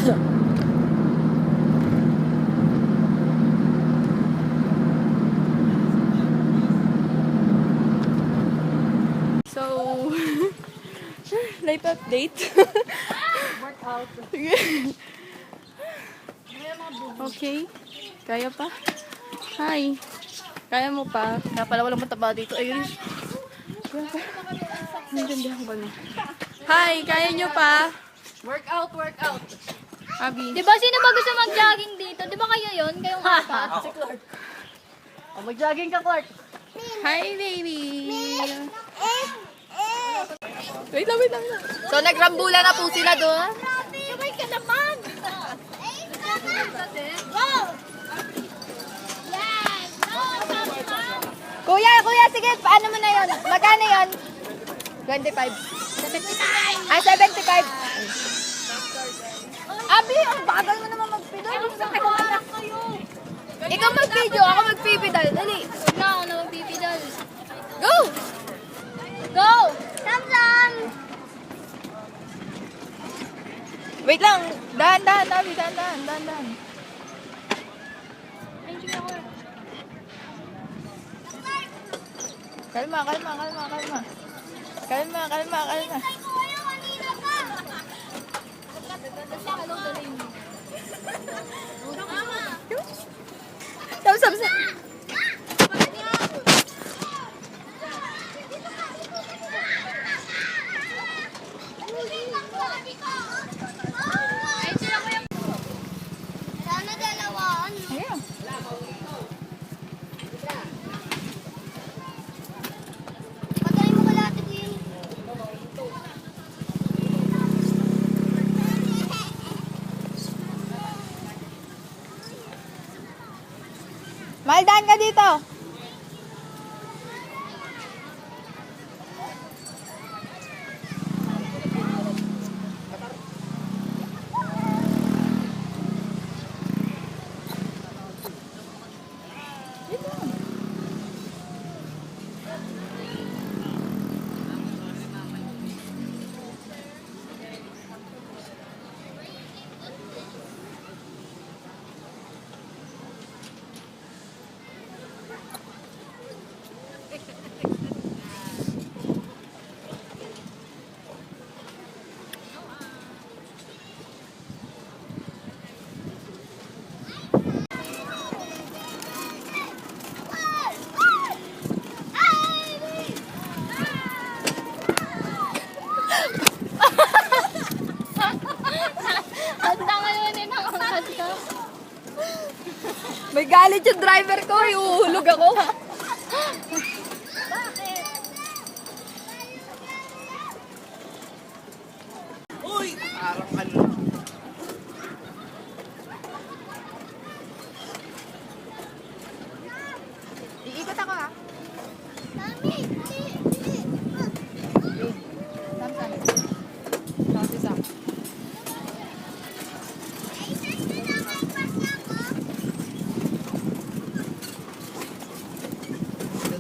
So, life update. Workout. Okay. Kaya pa? Hi. Kaya mo pa? Kaya pala walang mataba dito. Ayun. Nandiyan ko na. Hi. Kaya nyo pa? Workout. Abi. Di ba sino ba gusto mag-jogging dito? Di ba kayo yun? Kayong apat? Si Clark. Oh, mag-jogging ka, Clark. Hi, baby. Wait lang. So, nagrambula na po sila doon. Sabay ka naman! Go! Yes! Go! Kuya, sige, paano mo na yun? Magkano yun? 25. 75! Ah, 75. Abi, ang bagal mo naman mag-pedal. Ikaw mag-video, ako mag-pipidal. Dali. Huwag na ako na magpipidal. Go! Go! Sam-sam! Wait lang. Dahan, Abi. Dahan. Ayun, sige ako. Kalma. Sam. Sana dalawaan. Ayan. Patayin mo kalahati ko yun. Maldan ka dito. Ang tanga naman yun ang angkas ka. May galit yung driver ko. Iuhulog ako. Uy! Parang ano. Iikot ako ha. Mami! Sam.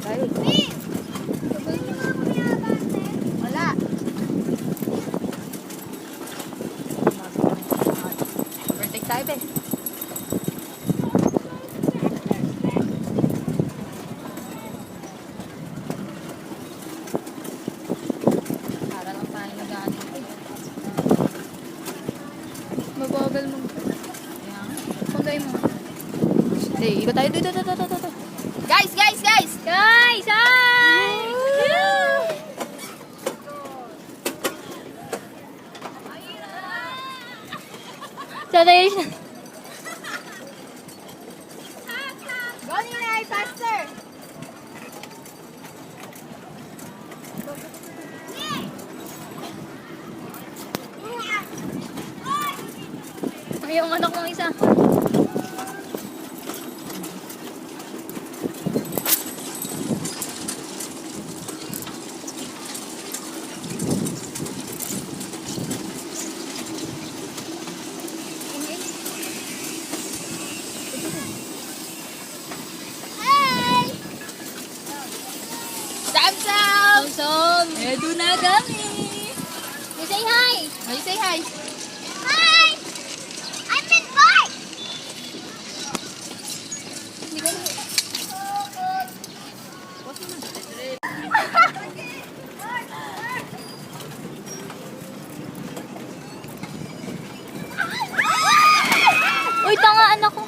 Tayo. Wala. Overtake tayo, be. Para lang tayo nag-ano. Mabagal mo. Ayan. Puntayin mo. Ikot tayo. Dito. Guys! Guys! Hi! Sanay siya. Go nila, faster! Yung anak mong isa. Samsam! Eto na kami. You say hi! Ay, say hi. Hi! Uy, tangaan ako.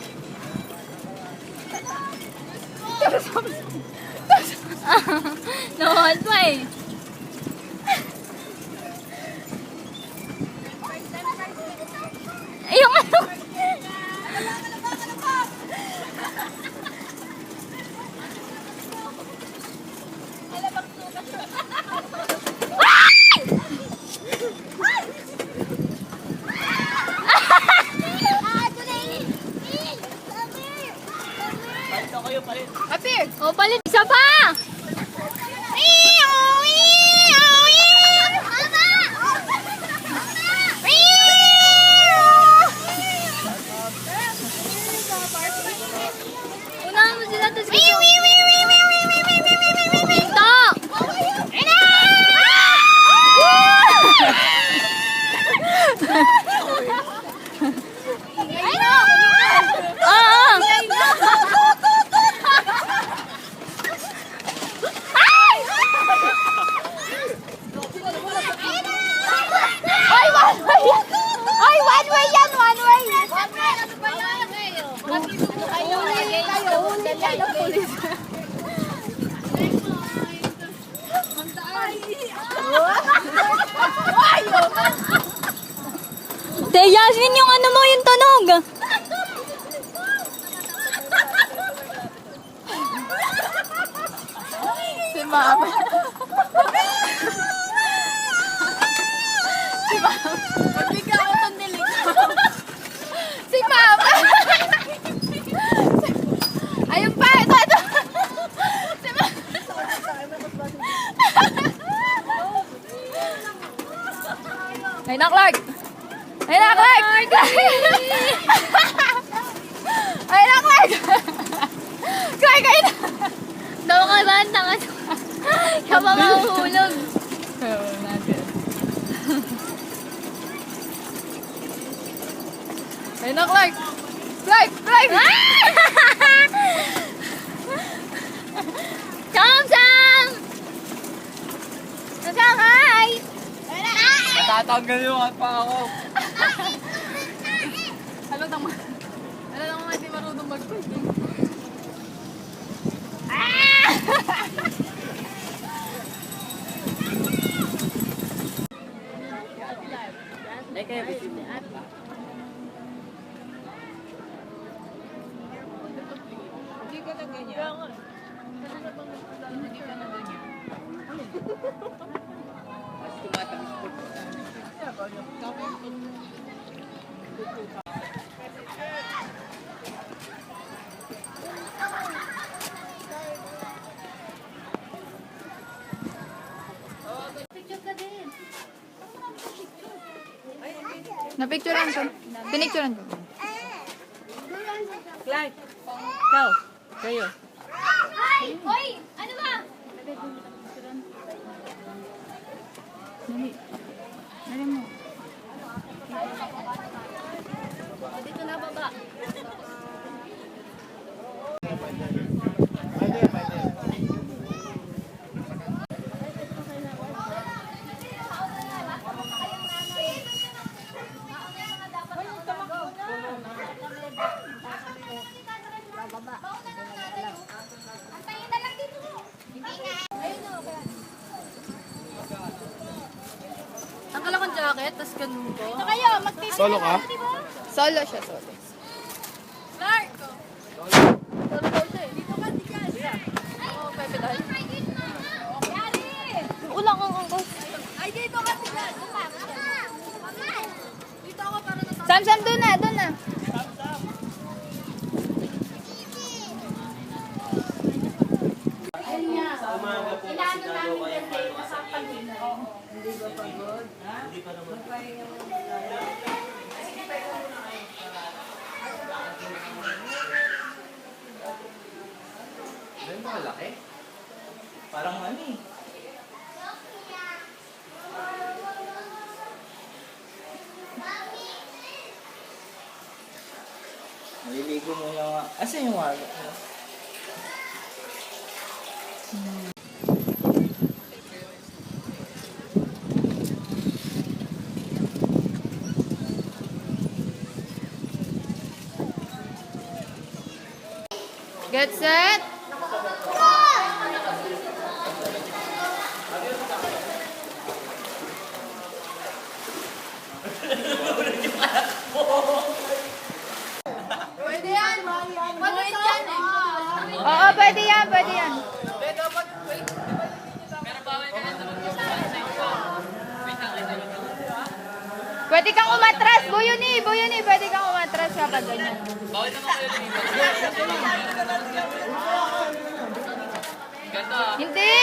Nawal pa eh. Yung ano? Apir! O, palit. Isa pa! Unahan mo sila, tapos gusto. Pinto! Oo! Ay, one way! Ay, one way yan! One way! Te, Yasmin, yung ano mo, yung tunog. Si Mama. Magbigay ako itong nilig. Si Mama. Ayun pa, ito. Si Mama. Ayun na, Clark. Ayun na, Clark. Ayun na, Clark. Clark, ayun na. Daw ka ba ang tangas? Siya pa mahuhulog. Oo, natin. Ayun na, Clark. Clark, Clark. Sam! Sam, hi. Tatanggal yung pa ako. Ano nang hindi marunong mag-pwede. Hindi ka na ganyan. Hindi ka na ganyan. Na-picturean ko. Pinicturean ko. Clark, ikaw, kayo. Hoy! Ano ba? Dali. Dali mo. Dito na baba. Tanggal akong jacket, tas ganun ko. Kayo, magpipili. Solo ka? Solo siya, solo. Clark! Solo siya eh. Dito ka, tigas. Oo, Pepe dahil. Ulang ang angkos. Ay, dito ka, tigas. Dito ako para na Sam, doon na, doon na. Ano ba malaki? Parang ano eh. Maliligo mo lang nga. Asan yung wala? Get set. Pwede yan. Pwede yan. Oo, pwede yan, pwede yan. Pwede kang umatras, Buyuni, pwede kang umatras kapag ganyan. Hindi!